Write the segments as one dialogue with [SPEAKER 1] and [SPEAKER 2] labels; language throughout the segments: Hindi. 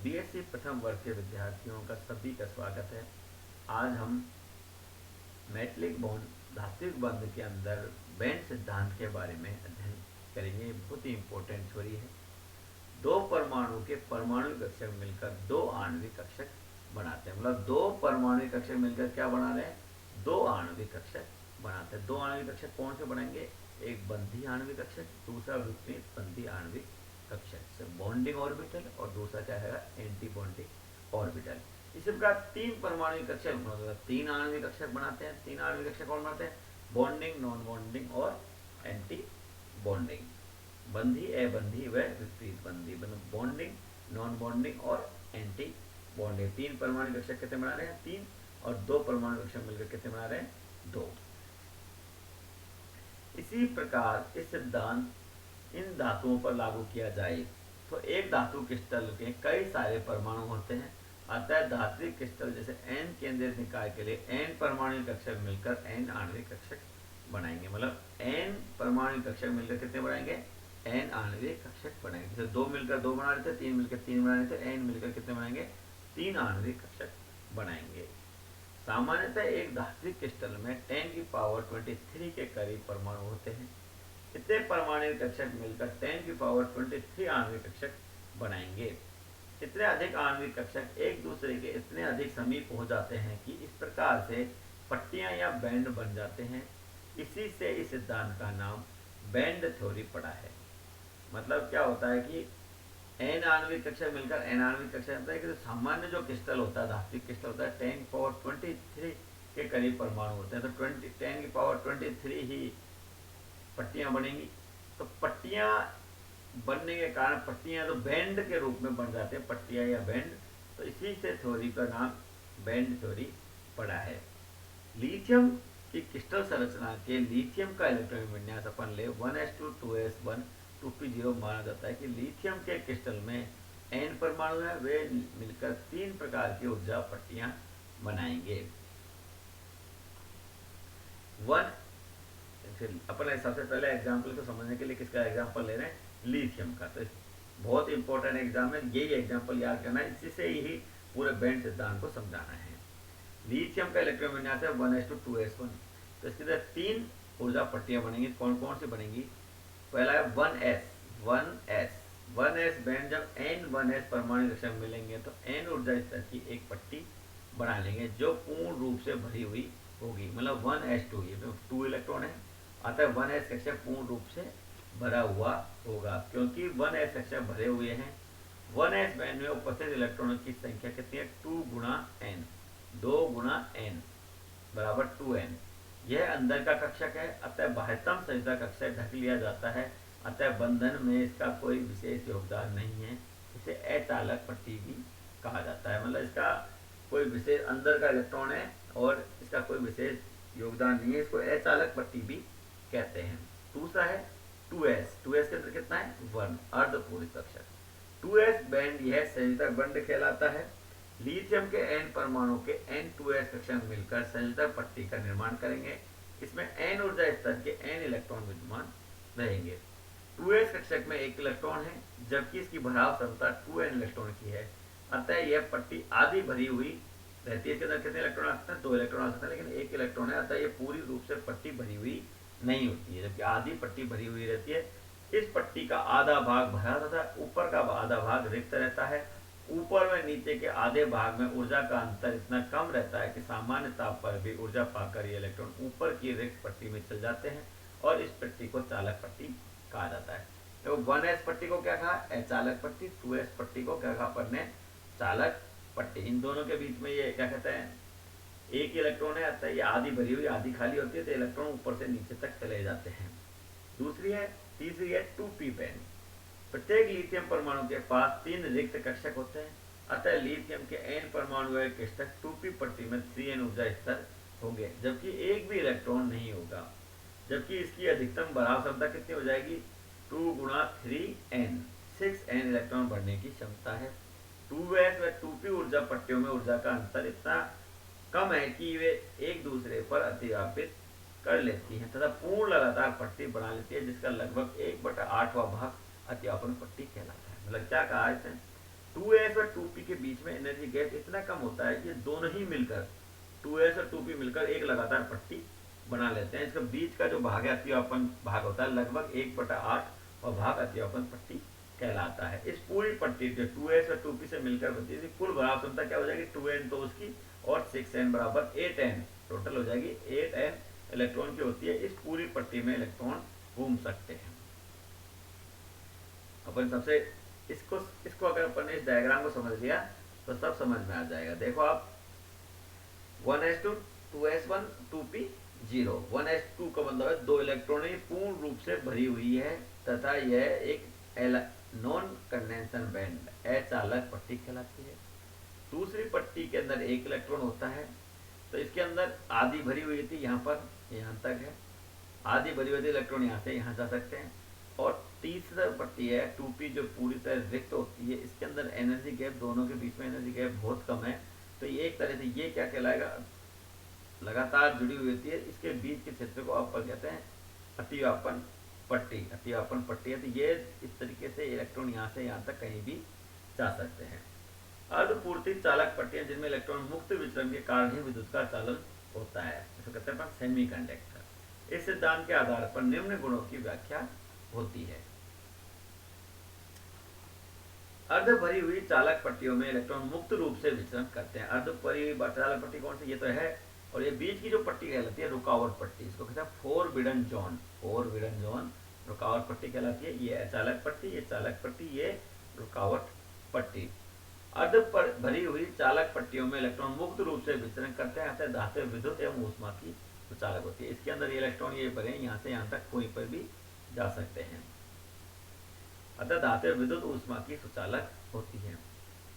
[SPEAKER 1] बीएससी प्रथम वर्ष के विद्यार्थियों का सभी का स्वागत है। आज हम मेटलिक बॉन्ड धात्विक बंध के अंदर बैंड सिद्धांत के बारे में अध्ययन करेंगे। ये बहुत ही इंपॉर्टेंट थ्योरी है। दो परमाणु के परमाणु कक्षक मिलकर दो आणविक कक्षक बनाते हैं। मतलब दो परमाणु कक्षक मिलकर क्या बना रहे हैं? दो आणविक कक्षक बनाते हैं। दो आणविक कक्षक कौन से बनाएंगे? एक बंधी आणविक कक्षक, दूसरा विपरीत बंधी आणविक कक्षक, बॉन्डिंग ऑर्बिटल, और दूसरा क्या है? Anti bonding orbital. इसी प्रकार तीन परमाणु कक्षक मतलब तीन आणविक कक्षक बनाते हैं। तीन आणविक कक्षक कौन बनाते हैं? बॉन्डिंग, नॉन बॉन्डिंग और एंटी बॉन्डिंग। बंधी, अबंधी व विपरीत बंधी, मतलब बॉन्डिंग, नॉन बॉन्डिंग और एंटी बॉन्डिंग। तीन परमाणु कक्षक कितने बना रहे हैं? तीन। और दो परमाणु कक्षक मिलकर कितने बना रहे हैं? दो। इसी प्रकार इस सिद्धांत इन धातुओं पर लागू किया जाए तो एक धातु क्रिस्टल के कई सारे परमाणु होते हैं। अतः धात्विक क्रिस्टल जैसे एन केंद्रित निकाय के लिए एन परमाणु कक्षक मिलकर एन आणविक कक्षक बनाएंगे। मतलब एन परमाणु कक्षक मिलकर कितने बनाएंगे? एन आणविक कक्षक बनाएंगे। जैसे दो मिलकर दो बना रहे थे, तीन मिलकर तीन बना रहे थे, एन मिलकर कितने बनाएंगे? तीन आणविक कक्षक बनाएंगे। सामान्यतः एक धात्विक क्रिस्टल में 10 की पावर 23 के करीब परमाणु होते हैं। इतने परमाणु कक्षक मिलकर 10 की पावर 23 आणविक कक्षक बनाएंगे। इतने अधिक आणविक कक्षक एक दूसरे के इतने अधिक समीप हो जाते हैं कि इस प्रकार से पट्टियां या बैंड बन जाते हैं। इसी से इस सिद्धांत का नाम बैंड थ्योरी पड़ा है। मतलब क्या होता है कि एन आणविक कक्षक मिलकर एन आणविक कक्षक होता है कि सामान्य जो क्रिस्टल होता है, धात्विक क्रिस्टल होता है, 10 पावर 23 के करीब परमाणु होते हैं। तो 10 की पावर 23 ही पट्टियां बनेंगी। तो पट्टियां बनने के कारण पट्टियां तो बैंड के रूप में बन जाते हैं, पट्टियां या बैंड। तो इसी से थ्योरी का नाम बैंड थ्योरी पड़ा है। लिथियम की क्रिस्टल संरचना के लिथियम का इलेक्ट्रॉन विन्यास अपन ले 1s2 2s1 2p0 माना जाता है कि लिथियम के क्रिस्टल में एन परमाणु है, वे मिलकर तीन प्रकार की ऊर्जा पट्टियां बनाएंगे। वन अपन सबसे पहले एग्जाम्पल को समझने के लिए किसका एग्जाम्पल ले रहे हैं? लिथियम का। तो बहुत इंपॉर्टेंट एग्जाम है, यही एग्जाम्पल याद करना है, इसी से ही पूरे बैंड सिद्धांत को समझाना है। लिथियम का इलेक्ट्रॉन विन्यास है 1s2 2s1। तो इसके अंदर तीन ऊर्जा पट्टियां बनेंगी। कौन कौन सी बनेंगी? पहला है 1s बैंड। जब n 1s परमाणु कक्षक मिलेंगे तो n ऊर्जा स्तर की एक पट्टी बना लेंगे जो पूर्ण रूप से भरी हुई होगी। मतलब 1s2, ये 2 इलेक्ट्रॉन है, अतः 1s कक्षक पूर्ण रूप से भरा हुआ होगा। क्योंकि 1s कक्षक भरे हुए हैं, 1s बैंड में उपस्थित इलेक्ट्रॉनों की संख्या कितनी है? 2 गुणा n, 2 गुणा n बराबर 2n। यह अंदर का कक्षक है, अतः बाह्यतम संयोजक कक्षक ढक लिया जाता है, अतः बंधन में इसका कोई विशेष योगदान नहीं है। इसे अचालक पट्टी भी कहा जाता है। मतलब इसका कोई विशेष अंदर का इलेक्ट्रॉन है और इसका कोई विशेष योगदान नहीं है, इसको अचालक पट्टी भी कहते हैं। दूसरा है 2s। 2s के अंदर कितना है? 1 अर्धपूरित कक्षक। 2s बैंड यह संयोजक बंध कहलाता है। लिथियम के n परमाणु के n2s कक्षक मिलकर संयोजक पट्टी का निर्माण करेंगे। इसमें n ऊर्जा स्तर के n इलेक्ट्रॉन विद्यमान रहेंगे। 2s कक्षक में एक इलेक्ट्रॉन है, जबकि इसकी भराव क्षमता 2n इलेक्ट्रॉन की है। अतः यह पट्टी आधी भरी हुई रहती है। इसके अंदर कितने इलेक्ट्रॉन आ सकते हैं? 2 इलेक्ट्रॉन आ सकते हैं, लेकिन एक इलेक्ट्रॉन है, अतः यह पूरी रूप से पट्टी भरी हुई नहीं होती है, जबकि आधी पट्टी भरी हुई रहती है। इस पट्टी का आधा भाग भरा रहता है, ऊपर का आधा भाग रिक्त रहता है। ऊपर व नीचे के आधे भाग में ऊर्जा का अंतर इतना कम रहता है कि सामान्य ताप पर भी ऊर्जा पाकर ये इलेक्ट्रॉन ऊपर की रिक्त पट्टी में चल जाते हैं और इस पट्टी को चालक पट्टी कहा जाता है। तो 1s पट्टी को क्या कहा? अचालक पट्टी। 2s पट्टी को क्या कहा अपन ने? चालक पट्टी। इन दोनों के बीच में ये क्या कहते हैं? एक इलेक्ट्रॉन है, अतः ये आधी भरी हुई आधी खाली होती है, तो इलेक्ट्रॉन ऊपर से नीचे तक चले जाते हैं। तीसरी है 2p बैंड। प्रत्येक लिथियम परमाणु के पास 3 रिक्त कक्षक होते हैं, अतः लिथियम के n परमाणु वाले कक्षक 2p पट्टी में 3n ऊर्जा स्तर होंगे, जबकि एक भी इलेक्ट्रॉन नहीं होगा। जबकि इसकी अधिकतम भराव क्षमता कितनी हो जाएगी? 2 गुणा 3n, 6n इलेक्ट्रॉन भरने की क्षमता है। 2s व 2p ऊर्जा पट्टियों में ऊर्जा का अंतर इतना कम है कि वे एक दूसरे पर अतिव्यापित कर लेती हैं तथा पूर्ण लगातार पट्टी बना लेती है, जिसका लगभग 1/8वां भाग अतिव्यापन पट्टी कहलाता है। मतलब क्या कहा है? 2s और 2p के बीच में एनर्जी गैप इतना कम होता है कि दोनों ही मिलकर 2s और 2p मिलकर एक लगातार पट्टी बना लेते हैं। इसका बीच का जो भाग है अतिव्यापन भाग होता है लगभग 1/8 और भाग अतिव्यापन पट्टी कहलाता है। इस पूरी पट्टी जो 2s और 2p से मिलकर बनती है कुल भराव क्षमता क्या हो जाएगी 2n तो उसकी और 6n बराबर 8n टोटल हो जाएगी 8n इलेक्ट्रॉन की होती है। इस पूरी पट्टी में इलेक्ट्रॉन घूम सकते हैं। अपन सबसे इसको इसको अगर अपन ने इस डायग्राम को समझ लिया तो सब समझ में आ जाएगा। देखो आप 1s2 2s1 2p 0 1s2 का मतलब है दो इलेक्ट्रॉन पूर्ण रूप से भरी हुई है तथा यह एक नॉन कंडेंसन बैंड अचालक पट्टी कहलाती है। दूसरी पट्टी के अंदर एक इलेक्ट्रॉन होता है तो इसके अंदर आधी भरी हुई थी यहाँ पर यहाँ तक है, आधी भरी हुई थी इलेक्ट्रॉन यहाँ से यहाँ जा सकते हैं। और तीसरा पट्टी है 2p जो पूरी तरह रिक्त होती है, इसके अंदर एनर्जी गैप दोनों के बीच में एनर्जी गैप बहुत कम है। तो ये एक तरह से ये क्या कहलाएगा लगातार जुड़ी हुई होती है। इसके बीच के क्षेत्र को आप कहते हैं अतिव्यापन पट्टी। अतिव्यापन पट्टी है तो ये इस तरीके से इलेक्ट्रॉन यहाँ से यहाँ तक कहीं भी जा सकते हैं। अर्धपूर्ति चालक पट्टियां जिनमें इलेक्ट्रॉन मुक्त विचलन के कारण ही विद्युत का चालन होता है, इसको कहते हैं सेमी कंडक्टर। इस सिद्धांत के आधार पर निम्न गुणों की व्याख्या होती है। अर्ध भरी हुई चालक पट्टियों में इलेक्ट्रॉन मुक्त रूप से विचलन करते हैं। अर्ध भरी हुई चालक पट्टी कौन सी, ये तो है। और ये बीच की जो पट्टी कहलाती है रुकावट पट्टी, इसको कहते हैं फोरबिडन जोन। फोरबिडन जोन रुकावट पट्टी कहलाती है। ये चालक पट्टी, ये चालक पट्टी, ये रुकावट पट्टी। अर्ध पर भरी हुई चालक पट्टियों में इलेक्ट्रॉन मुक्त रूप से विचलन करते हैं अतः धातु विद्युत एवं ऊष्मा की चालक होती है। इसके अंदर ये इलेक्ट्रॉन ये भरे यहाँ से यहाँ तक कोई पर भी जा सकते हैं अतः धातु विद्युत ऊष्मा की सुचालक होती है।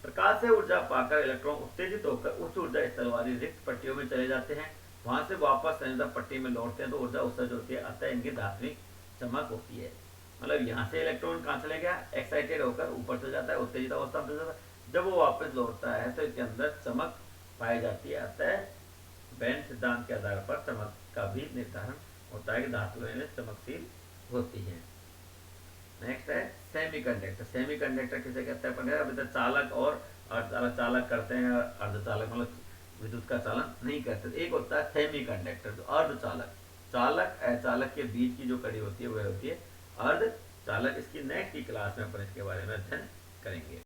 [SPEAKER 1] प्रकाश से ऊर्जा पाकर इलेक्ट्रॉन उत्तेजित होकर उच्च ऊर्जा स्तर वाली रिक्त पट्टियों में चले जाते हैं, वहां से वापस संयोजक पट्टी में लौटते हैं तो ऊर्जा उत्सर्ज होती है अतः इनकी धात्विक चमक होती है। मतलब यहाँ से इलेक्ट्रॉन कहाँ चले गया, एक्साइटेड होकर ऊपर चल जाता है, उत्तेजित अवस्था में चल जाता है। जब वो वापस लौटता है तो इसके अंदर चमक पाई जाती है। अतः बैंड सिद्धांत के आधार पर चमक का भी निर्धारण होता है कि धातुएं चमकशील होती है। नेक्स्ट है सेमीकंडक्टर। सेमीकंडक्टर किसे कहते हैं अपन अभी तक चालक और अर्धचालक चालक करते हैं, अर्धचालक मतलब विद्युत का चालन नहीं करते। एक होता है सेमीकंडक्टर जो अर्धचालक, चालक अचालक के बीच की जो कड़ी होती है वह होती है अर्धचालक। इसकी नेक्स्ट की क्लास में अपन इसके बारे में अध्ययन करेंगे।